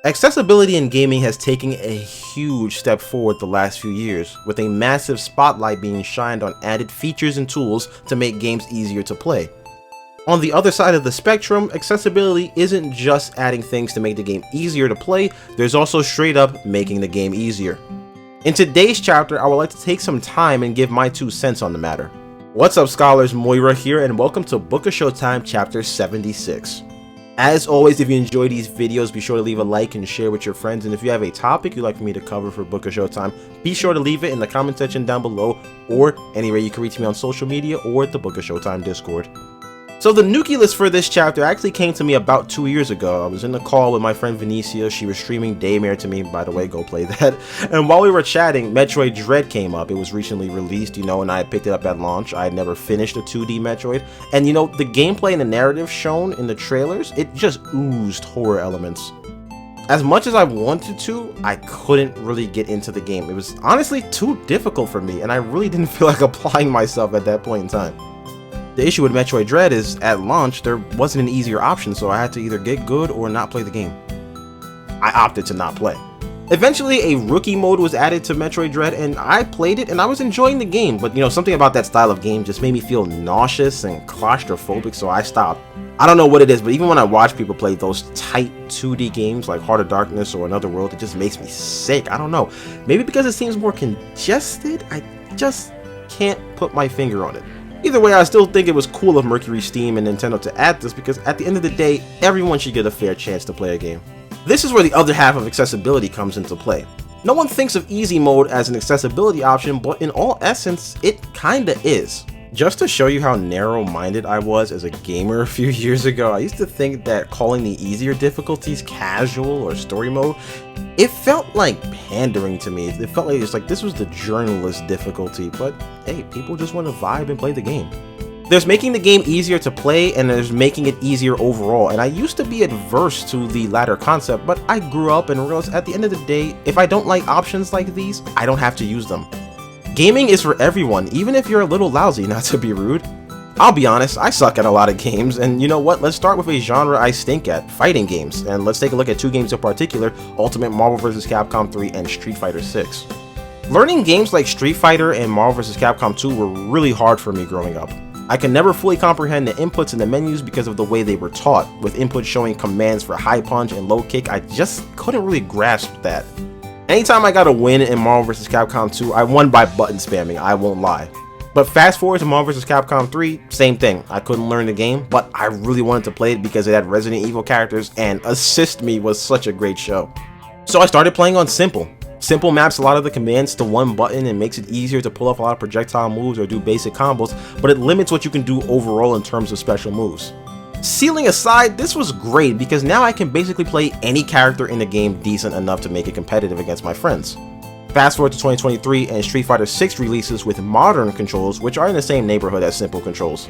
Accessibility in gaming has taken a huge step forward the last few years, with a massive spotlight being shined on added features and tools to make games easier to play. On the other side of the spectrum, accessibility isn't just adding things to make the game easier to play, there's also straight up making the game easier. In today's chapter, I would like to take some time and give my 2 cents on the matter. What's up, scholars? Moira here, and welcome to Book of Showtime chapter 76. As always, if you enjoy these videos, be sure to leave a like and share with your friends, and if you have a topic you'd like for me to cover for Book of Showtime, be sure to leave it in the comment section down below, or anywhere you can reach me on social media or the Book of Showtime Discord. So the nucleus for this chapter actually came to me about 2 years ago. I was in a call with my friend Venetia. She was streaming Daymare to me, by the way, go play that. And while we were chatting, Metroid Dread came up. It was recently released, and I had picked it up at launch. I had never finished a 2D Metroid. And the gameplay and the narrative shown in the trailers, it just oozed horror elements. As much as I wanted to, I couldn't really get into the game. It was honestly too difficult for me, and I really didn't feel like applying myself at that point in time. The issue with Metroid Dread is, at launch, there wasn't an easier option, so I had to either get good or not play the game. I opted to not play. Eventually, a rookie mode was added to Metroid Dread, and I played it, and I was enjoying the game, but something about that style of game just made me feel nauseous and claustrophobic, so I stopped. I don't know what it is, but even when I watch people play those tight 2D games like Heart of Darkness or Another World, it just makes me sick. I don't know. Maybe because it seems more congested? I just can't put my finger on it. Either way, I still think it was cool of Mercury Steam and Nintendo to add this, because at the end of the day, everyone should get a fair chance to play a game. This is where the other half of accessibility comes into play. No one thinks of easy mode as an accessibility option, but in all essence, it kinda is. Just to show you how narrow-minded I was as a gamer a few years ago, I used to think that calling the easier difficulties casual or story mode, it felt like pandering to me. It felt like this was the journalist difficulty, but hey, people just want to vibe and play the game. There's making the game easier to play, and there's making it easier overall, and I used to be adverse to the latter concept, but I grew up and realized at the end of the day, if I don't like options like these, I don't have to use them. Gaming is for everyone, even if you're a little lousy, not to be rude. I'll be honest, I suck at a lot of games, and you know what, let's start with a genre I stink at, fighting games, and let's take a look at 2 games in particular, Ultimate Marvel vs. Capcom 3 and Street Fighter 6. Learning games like Street Fighter and Marvel vs. Capcom 2 were really hard for me growing up. I could never fully comprehend the inputs in the menus because of the way they were taught, with inputs showing commands for high punch and low kick. I just couldn't really grasp that. Anytime I got a win in Marvel vs. Capcom 2, I won by button spamming, I won't lie. But fast forward to Marvel vs. Capcom 3, same thing. I couldn't learn the game, but I really wanted to play it because it had Resident Evil characters, and Assist Me was such a great show. So I started playing on Simple. Simple maps a lot of the commands to one button and makes it easier to pull off a lot of projectile moves or do basic combos, but it limits what you can do overall in terms of special moves. Ceiling aside, this was great because now I can basically play any character in the game decent enough to make it competitive against my friends. Fast forward to 2023 and Street Fighter 6 releases with modern controls, which are in the same neighborhood as Simple controls.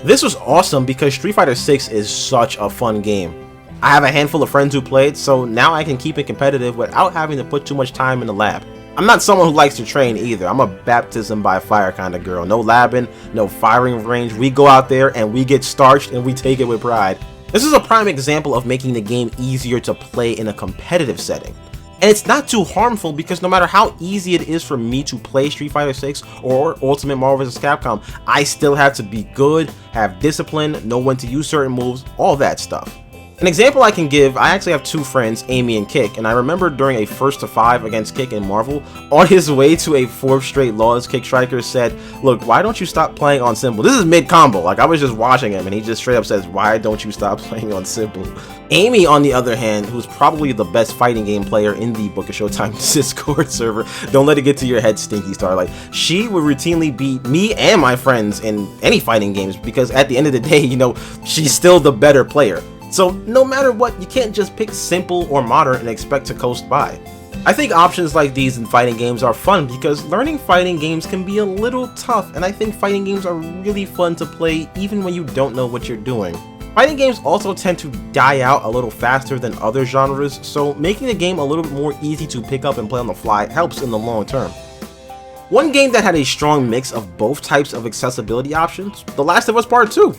This was awesome because Street Fighter 6 is such a fun game. I have a handful of friends who played, so now I can keep it competitive without having to put too much time in the lab. I'm not someone who likes to train either. I'm a baptism by fire kind of girl. No labbing, no firing range. We go out there and we get starched and we take it with pride. This is a prime example of making the game easier to play in a competitive setting. And it's not too harmful because no matter how easy it is for me to play Street Fighter 6 or Ultimate Marvel vs. Capcom, I still have to be good, have discipline, know when to use certain moves, all that stuff. An example I can give, I actually have 2 friends, Amy and Kick, and I remember during a 1st to 5 against Kick in Marvel, on his way to a 4th straight loss, Kick Striker said, "Look, why don't you stop playing on Simple?" This is mid-combo, I was just watching him and he just straight up says, "Why don't you stop playing on Simple?" Amy, on the other hand, who's probably the best fighting game player in the Book of Showtime Discord server, don't let it get to your head, Stinky Starlight, she would routinely beat me and my friends in any fighting games because at the end of the day, she's still the better player. So no matter what, you can't just pick Simple or Modern and expect to coast by. I think options like these in fighting games are fun because learning fighting games can be a little tough, and I think fighting games are really fun to play even when you don't know what you're doing. Fighting games also tend to die out a little faster than other genres, so making the game a little bit more easy to pick up and play on the fly helps in the long term. One game that had a strong mix of both types of accessibility options, The Last of Us Part 2.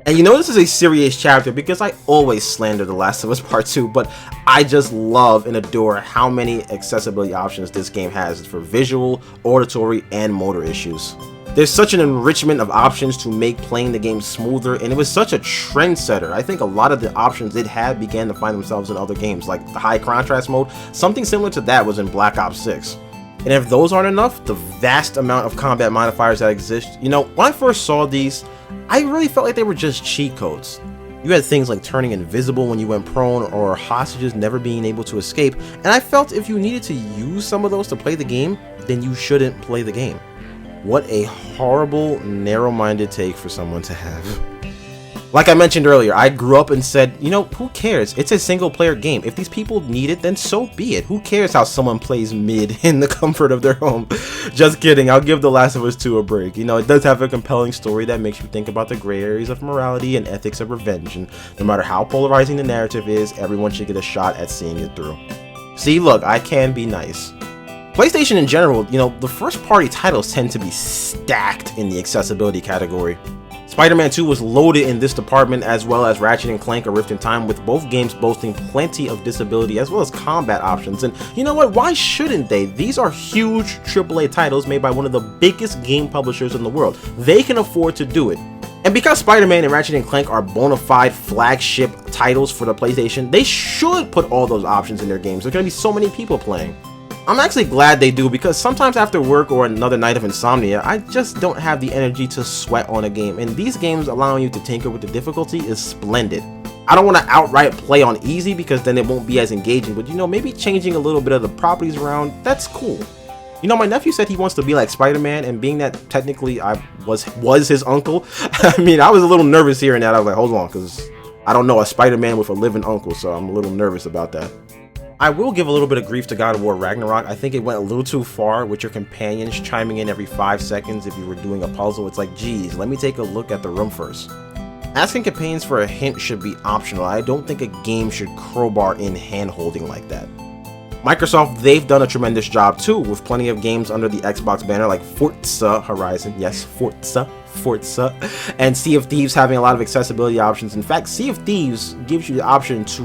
And you know this is a serious chapter because I always slander The Last of Us Part 2, but I just love and adore how many accessibility options this game has for visual, auditory, and motor issues. There's such an enrichment of options to make playing the game smoother, and it was such a trendsetter. I think a lot of the options it had began to find themselves in other games, like the high contrast mode. Something similar to that was in Black Ops 6. And if those aren't enough, the vast amount of combat modifiers that exist, you know, when I first saw these, I really felt like they were just cheat codes. You had things like turning invisible when you went prone, or hostages never being able to escape, and I felt if you needed to use some of those to play the game, then you shouldn't play the game. What a horrible, narrow-minded take for someone to have. Like I mentioned earlier, I grew up and said, you know, who cares? It's a single-player game. If these people need it, then so be it. Who cares how someone plays mid in the comfort of their home? Just kidding. I'll give The Last of Us 2 a break. You know, it does have a compelling story that makes you think about the gray areas of morality and ethics of revenge. And no matter how polarizing the narrative is, everyone should get a shot at seeing it through. See, look, I can be nice. PlayStation in general, you know, the first-party titles tend to be stacked in the accessibility category. Spider-Man 2 was loaded in this department, as well as Ratchet & Clank: A Rift in Time, with both games boasting plenty of disability as well as combat options. And you know what, why shouldn't they? These are huge AAA titles made by one of the biggest game publishers in the world. They can afford to do it. And because Spider-Man and Ratchet & Clank are bona fide flagship titles for the PlayStation, they should put all those options in their games. There's going to be so many people playing. I'm actually glad they do, because sometimes after work or another night of insomnia, I just don't have the energy to sweat on a game, and these games allowing you to tinker with the difficulty is splendid. I don't want to outright play on easy because then it won't be as engaging, but you know, maybe changing a little bit of the properties around, that's cool. You know, my nephew said he wants to be like Spider-Man, and being that technically I was his uncle, I mean, I was a little nervous hearing that. I was like, hold on, because I don't know a Spider-Man with a living uncle, so I'm a little nervous about that. I will give a little bit of grief to God of War Ragnarok. I think it went a little too far with your companions chiming in every 5 seconds if you were doing a puzzle. It's like, geez, let me take a look at the room first. Asking companions for a hint should be optional. I don't think a game should crowbar in hand-holding like that. Microsoft, they've done a tremendous job too, with plenty of games under the Xbox banner like Forza Horizon, yes, Forza, and Sea of Thieves having a lot of accessibility options. In fact, Sea of Thieves gives you the option to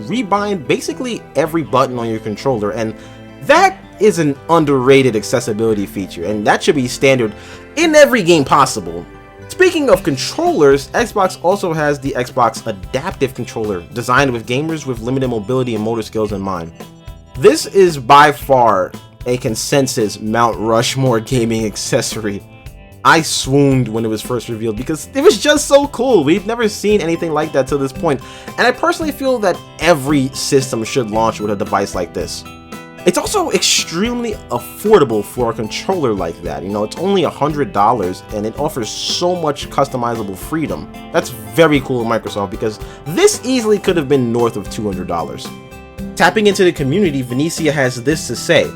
rebind basically every button on your controller, and that is an underrated accessibility feature, and that should be standard in every game possible. Speaking of controllers, Xbox also has the Xbox Adaptive Controller, designed with gamers with limited mobility and motor skills in mind. This is by far a consensus Mount Rushmore gaming accessory. I swooned when it was first revealed because it was just so cool. We've never seen anything like that to this point, and I personally feel that every system should launch with a device like this. It's also extremely affordable for a controller like that. You know, it's only $100 and it offers so much customizable freedom. That's very cool of Microsoft, because this easily could have been north of $200. Tapping into the community, Venetia has this to say.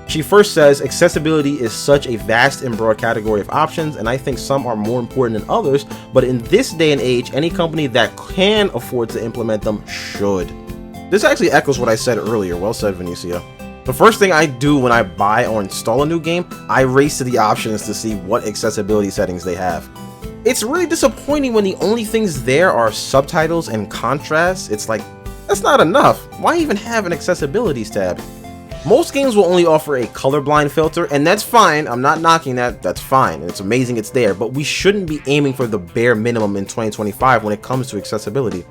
She first says, accessibility is such a vast and broad category of options, and I think some are more important than others, but in this day and age, any company that can afford to implement them should. This actually echoes what I said earlier. Well said, Venetia. The first thing I do when I buy or install a new game, I race to the options to see what accessibility settings they have. It's really disappointing when the only things there are subtitles and contrast. It's like, that's not enough. Why even have an accessibilities tab? Most games will only offer a colorblind filter, and that's fine. I'm not knocking that. That's fine. It's amazing it's there, but we shouldn't be aiming for the bare minimum in 2025 when it comes to accessibility.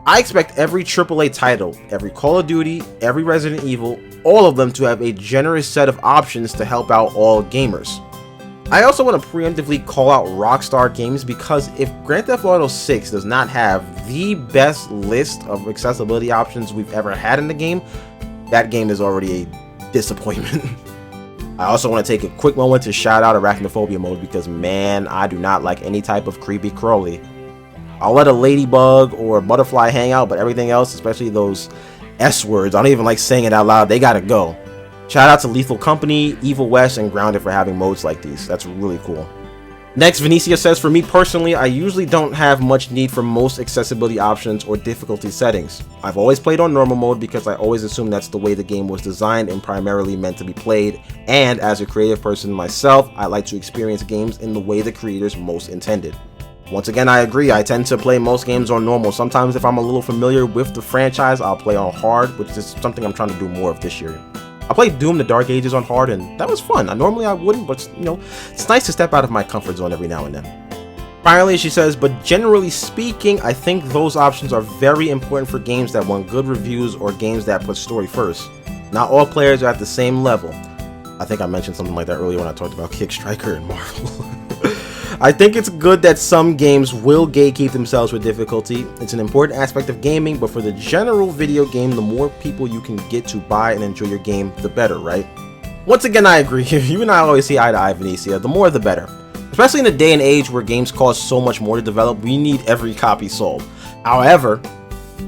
I expect every AAA title, every Call of Duty, every Resident Evil, all of them to have a generous set of options to help out all gamers. I also want to preemptively call out Rockstar Games, because if Grand Theft Auto 6 does not have the best list of accessibility options we've ever had in the game, that game is already a disappointment. I also want to take a quick moment to shout out Arachnophobia mode, because man, I do not like any type of creepy crawly. I'll let a ladybug or a butterfly hang out, but everything else, especially those S words, I don't even like saying it out loud, they gotta go. Shout out to Lethal Company, Evil West, and Grounded for having modes like these. That's really cool. Next, Venetia says, for me personally, I usually don't have much need for most accessibility options or difficulty settings. I've always played on normal mode because I always assume that's the way the game was designed and primarily meant to be played, and as a creative person myself, I like to experience games in the way the creators most intended. Once again, I agree, I tend to play most games on normal. Sometimes if I'm a little familiar with the franchise, I'll play on hard, which is something I'm trying to do more of this year. I played Doom: The Dark Ages on hard, and that was fun. Normally I wouldn't, but you know, it's nice to step out of my comfort zone every now and then. Finally, she says, but generally speaking, I think those options are very important for games that want good reviews or games that put story first. Not all players are at the same level. I think I mentioned something like that earlier when I talked about Kick Striker and Marvel. I think it's good that some games will gatekeep themselves with difficulty. It's an important aspect of gaming, but for the general video game, the more people you can get to buy and enjoy your game, the better, right? Once again, I agree. You and I always see eye to eye, Venetia. The more the better. Especially in a day and age where games cost so much more to develop, we need every copy sold. However,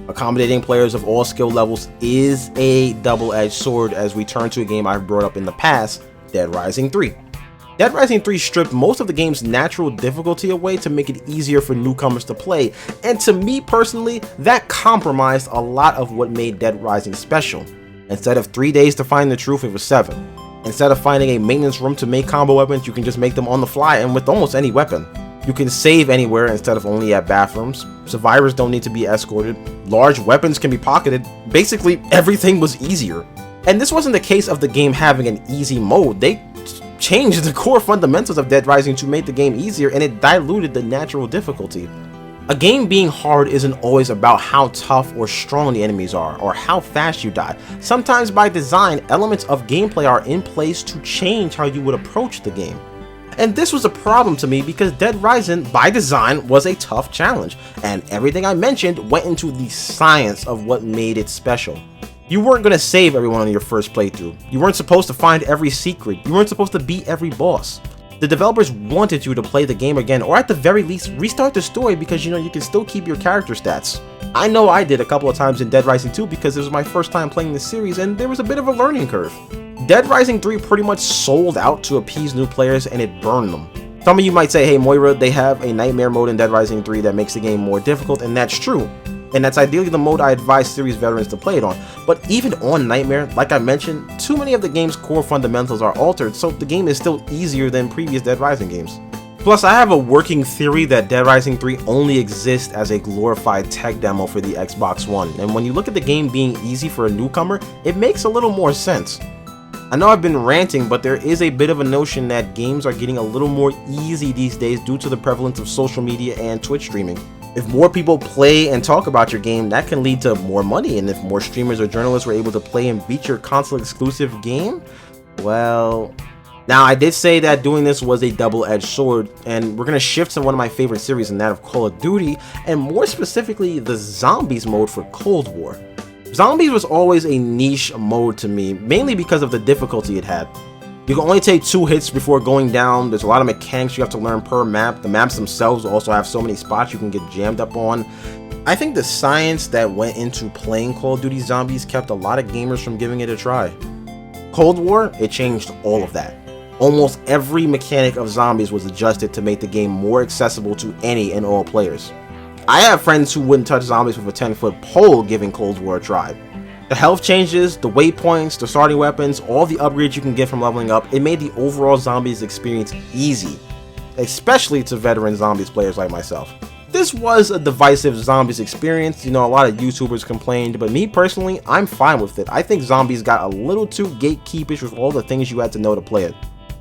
accommodating players of all skill levels is a double-edged sword as we turn to a game I've brought up in the past, Dead Rising 3. Dead Rising 3 stripped most of the game's natural difficulty away to make it easier for newcomers to play, and to me personally, that compromised a lot of what made Dead Rising special. Instead of 3 days to find the truth, it was 7. Instead of finding a maintenance room to make combo weapons, you can just make them on the fly and with almost any weapon. You can save anywhere instead of only at bathrooms. Survivors don't need to be escorted. Large weapons can be pocketed. Basically, everything was easier. And this wasn't the case of the game having an easy mode. They changed the core fundamentals of Dead Rising to make the game easier, and it diluted the natural difficulty. A game being hard isn't always about how tough or strong the enemies are, or how fast you die. Sometimes by design, elements of gameplay are in place to change how you would approach the game. And this was a problem to me because Dead Rising, by design, was a tough challenge, and everything I mentioned went into the science of what made it special. You weren't going to save everyone on your first playthrough. You weren't supposed to find every secret. You weren't supposed to beat every boss. The developers wanted you to play the game again, or at the very least, restart the story because you can still keep your character stats. I know I did a couple of times in Dead Rising 2 because it was my first time playing the series and there was a bit of a learning curve. Dead Rising 3 pretty much sold out to appease new players and it burned them. Some of you might say, hey Moira, they have a nightmare mode in Dead Rising 3 that makes the game more difficult, and that's true. And that's ideally the mode I advise series veterans to play it on. But even on Nightmare, like I mentioned, too many of the game's core fundamentals are altered, so the game is still easier than previous Dead Rising games. Plus, I have a working theory that Dead Rising 3 only exists as a glorified tech demo for the Xbox One, and when you look at the game being easy for a newcomer, it makes a little more sense. I know I've been ranting, but there is a bit of a notion that games are getting a little more easy these days due to the prevalence of social media and Twitch streaming. If more people play and talk about your game, that can lead to more money, and if more streamers or journalists were able to play and beat your console exclusive game, well... Now, I did say that doing this was a double-edged sword, and we're going to shift to one of my favorite series, and that of Call of Duty, and more specifically, the Zombies mode for Cold War. Zombies was always a niche mode to me, mainly because of the difficulty it had. You can only take 2 hits before going down. There's a lot of mechanics you have to learn per map. The maps themselves also have so many spots you can get jammed up on. I think the science that went into playing Call of Duty Zombies kept a lot of gamers from giving it a try. Cold War, it changed all of that. Almost every mechanic of Zombies was adjusted to make the game more accessible to any and all players. I have friends who wouldn't touch Zombies with a 10-foot pole giving Cold War a try. The health changes, the waypoints, the starting weapons, all the upgrades you can get from leveling up, it made the overall Zombies experience easy, especially to veteran Zombies players like myself. This was a divisive Zombies experience. A lot of YouTubers complained, but me personally, I'm fine with it. I think Zombies got a little too gatekeepish with all the things you had to know to play it.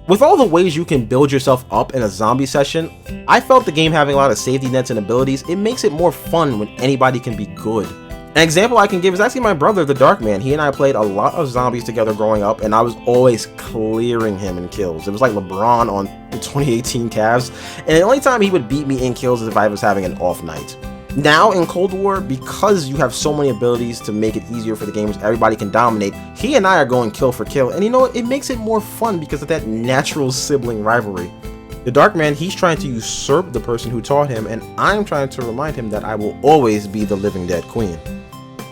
With all the ways you can build yourself up in a zombie session, I felt the game having a lot of safety nets and abilities, it makes it more fun when anybody can be good. An example I can give is actually my brother, the Dark Man. He and I played a lot of Zombies together growing up, and I was always clearing him in kills. It was like LeBron on the 2018 Cavs, and the only time he would beat me in kills is if I was having an off night. Now in Cold War, because you have so many abilities to make it easier for the gamers, everybody can dominate, he and I are going kill for kill, and it makes it more fun because of that natural sibling rivalry. The Dark Man, he's trying to usurp the person who taught him, and I'm trying to remind him that I will always be the living dead queen.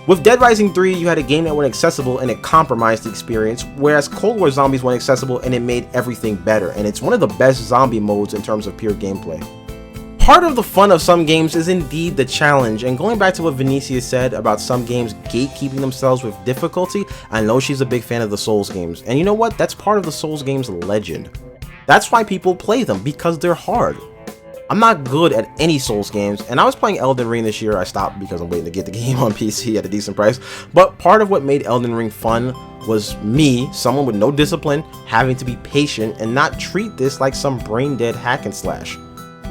With Dead Rising 3, you had a game that went accessible and it compromised the experience, whereas Cold War Zombies went accessible and it made everything better, and it's one of the best zombie modes in terms of pure gameplay. Part of the fun of some games is indeed the challenge, and going back to what Venetia said about some games gatekeeping themselves with difficulty, I know she's a big fan of the Souls games, and you know what? That's part of the Souls games legend. That's why people play them, because they're hard. I'm not good at any Souls games, and I was playing Elden Ring this year. I stopped because I'm waiting to get the game on PC at a decent price, but part of what made Elden Ring fun was me, someone with no discipline, having to be patient and not treat this like some brain-dead hack and slash.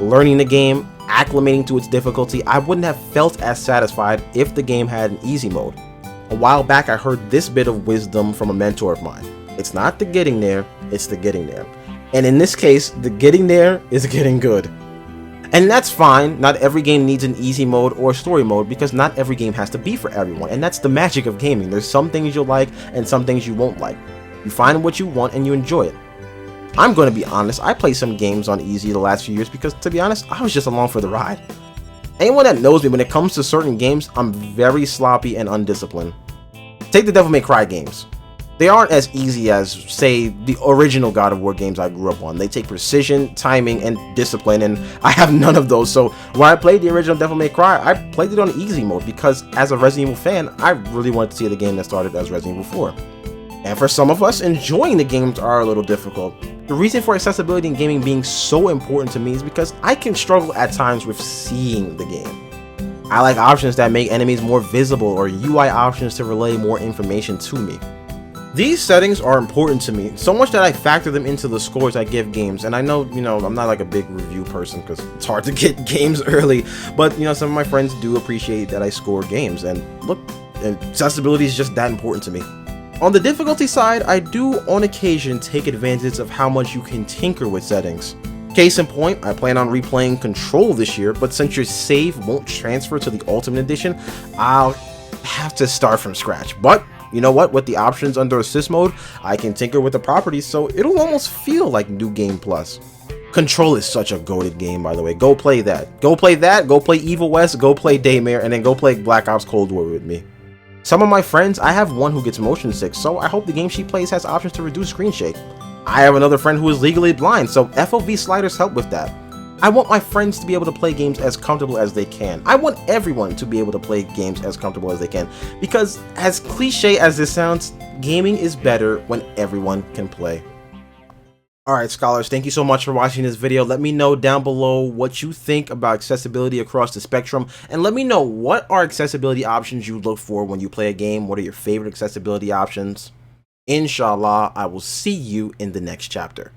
Learning the game, acclimating to its difficulty, I wouldn't have felt as satisfied if the game had an easy mode. A while back I heard this bit of wisdom from a mentor of mine. It's not the getting there, it's the getting there. And in this case, the getting there is getting good. And that's fine, not every game needs an easy mode or story mode because not every game has to be for everyone, and that's the magic of gaming. There's some things you'll like and some things you won't like. You find what you want and you enjoy it. I'm going to be honest, I played some games on easy the last few years because, to be honest, I was just along for the ride. Anyone that knows me, when it comes to certain games, I'm very sloppy and undisciplined. Take the Devil May Cry games. They aren't as easy as, say, the original God of War games I grew up on. They take precision, timing, and discipline, and I have none of those. So when I played the original Devil May Cry, I played it on easy mode because, as a Resident Evil fan, I really wanted to see the game that started as Resident Evil 4. And for some of us, enjoying the games are a little difficult. The reason for accessibility in gaming being so important to me is because I can struggle at times with seeing the game. I like options that make enemies more visible or UI options to relay more information to me. These settings are important to me, so much that I factor them into the scores I give games. And I know, I'm not like a big review person because it's hard to get games early, but some of my friends do appreciate that I score games, and look, accessibility is just that important to me. On the difficulty side, I do on occasion take advantage of how much you can tinker with settings. Case in point, I plan on replaying Control this year, but since your save won't transfer to the Ultimate Edition, I'll have to start from scratch. But you know what? With the options under Assist mode, I can tinker with the properties, so it'll almost feel like New Game Plus. Control is such a goated game, by the way. Go play that. Go play that, go play Evil West, go play Daymare, and then go play Black Ops Cold War with me. Some of my friends, I have one who gets motion sick, so I hope the game she plays has options to reduce screen shake. I have another friend who is legally blind, so FOV sliders help with that. I want my friends to be able to play games as comfortable as they can. I want everyone to be able to play games as comfortable as they can, because as cliche as this sounds, gaming is better when everyone can play. Alright scholars, thank you so much for watching this video. Let me know down below what you think about accessibility across the spectrum, and let me know what are accessibility options you look for when you play a game. What are your favorite accessibility options? Inshallah, I will see you in the next chapter.